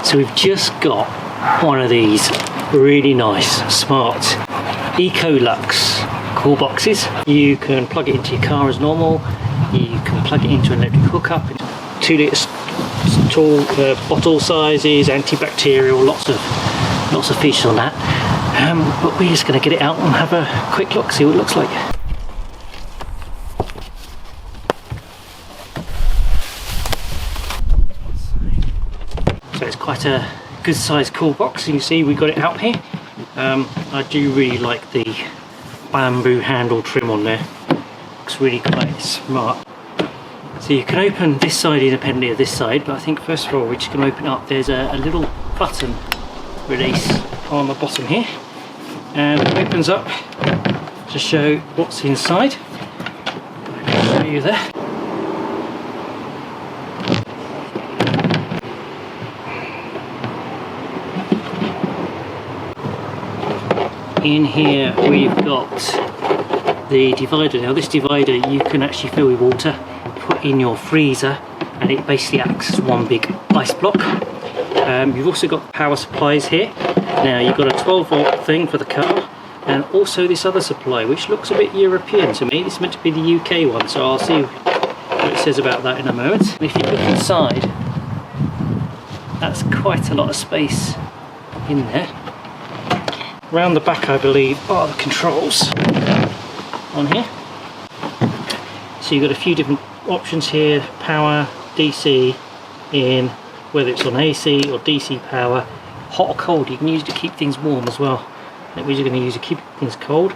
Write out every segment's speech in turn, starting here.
So we've just got one of these really nice, smart ECOLUX cool boxes. You can plug it into your car as normal. You can plug it into an electric hookup. 2 litre tall bottle sizes, antibacterial, lots of features on that. But we're just going to get it out and have a quick look, see what it looks like. So it's quite a good sized cool box. You can see we got it out here. I do really like the bamboo handle trim on there. Looks really quite smart. So you can open this side independently of this side, but I think first of all we're just going to open it up. There's a little button release on the bottom here, and it opens up to show what's inside. I'll show you there. In here we've got the divider. Now this divider you can actually fill with water, put in your freezer, and it basically acts as one big ice block. You've also got power supplies here. Now you've got a 12-volt thing for the car, and also this other supply which looks a bit European to me. This is meant to be the UK one, so I'll see what it says about that in a moment. And if you look inside, that's quite a lot of space in there. Around the back I believe are the controls on here. So you've got a few different options here: power, DC, in, whether it's on AC or DC power, hot or cold. You can use it to keep things warm as well. We're just going to use it to keep things cold.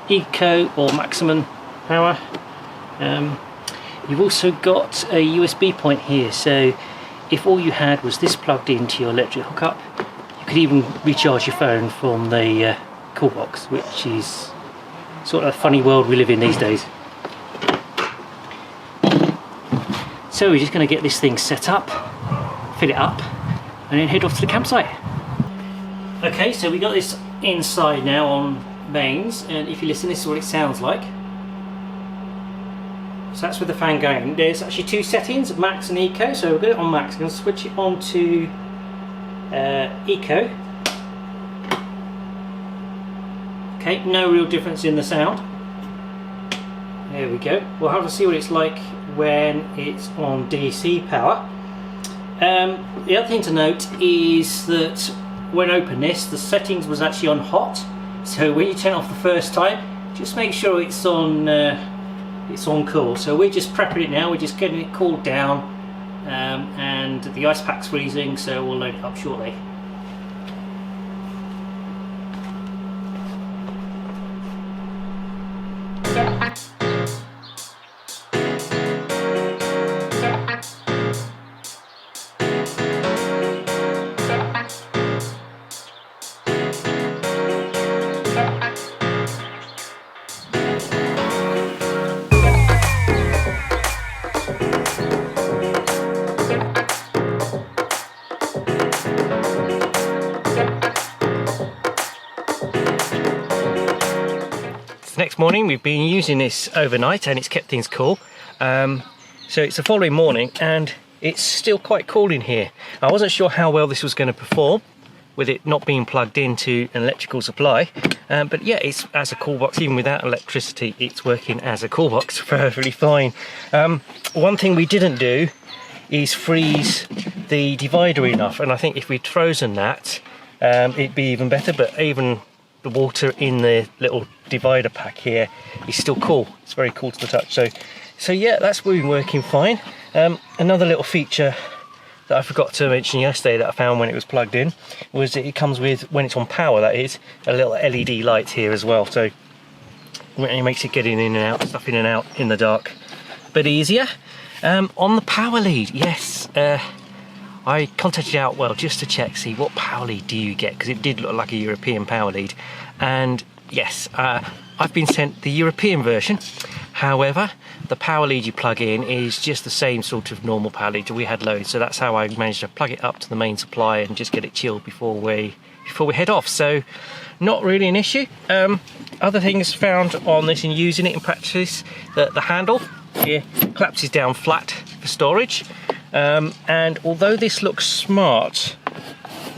Eco or maximum power. You've also got a USB point here, so if all you had was this plugged into your electric hookup, you could even recharge your phone from the cool box, which is sort of a funny world we live in these days. So we're just going to get this thing set up, fill it up, and then head off to the campsite. Okay, so we got this inside now on mains, and if you listen, this is what it sounds like. So that's with the fan going. There's actually 2 settings, max and eco. So we'll get it on max. I'm going to switch it on to eco. Okay, no real difference in the sound. There we go. We'll have to see what it's like when it's on DC power. The other thing to note is that when I open this, the settings was actually on hot. So when you turn it off the first time, just make sure it's on cool. So we're just prepping it now. We're just getting it cooled down, and the ice pack's freezing, so we'll load it up shortly. Next morning, we've been using this overnight and it's kept things cool. So it's the following morning and it's still quite cool in here. I wasn't sure how well this was going to perform with it not being plugged into an electrical supply, but yeah, it's as a cool box. Even without electricity, it's working as a cool box perfectly fine. One thing we didn't do is freeze the divider enough, and I think if we'd frozen that, it'd be even better. But even the water in the little divider pack here is still cool. It's very cool to the touch. So yeah, that's been working fine. Another little feature that I forgot to mention yesterday that I found when it was plugged in was that it comes with, when it's on power that is, a little LED light here as well. So it makes it getting in and out, stuff in and out in the dark a bit easier. On the power lead, yes, I contacted Outwell just to check, see what power lead do you get, because it did look like a European power lead, and yes, I've been sent the European version. However, the power lead you plug in is just the same sort of normal power lead we had loads, so that's how I managed to plug it up to the main supply and just get it chilled before we head off. So not really an issue. Other things found on this and using it in practice, that the handle here collapses down flat for storage. And although this looks smart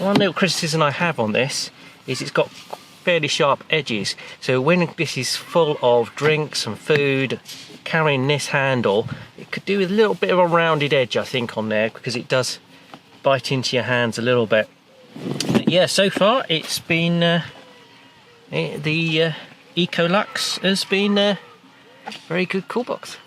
one little criticism I have on this is it's got fairly sharp edges, so when this is full of drinks and food, carrying this handle, it could do with a little bit of a rounded edge, I think, on there, because it does bite into your hands a little bit. But yeah, so far it's been the ECOLUX has been a very good cool box.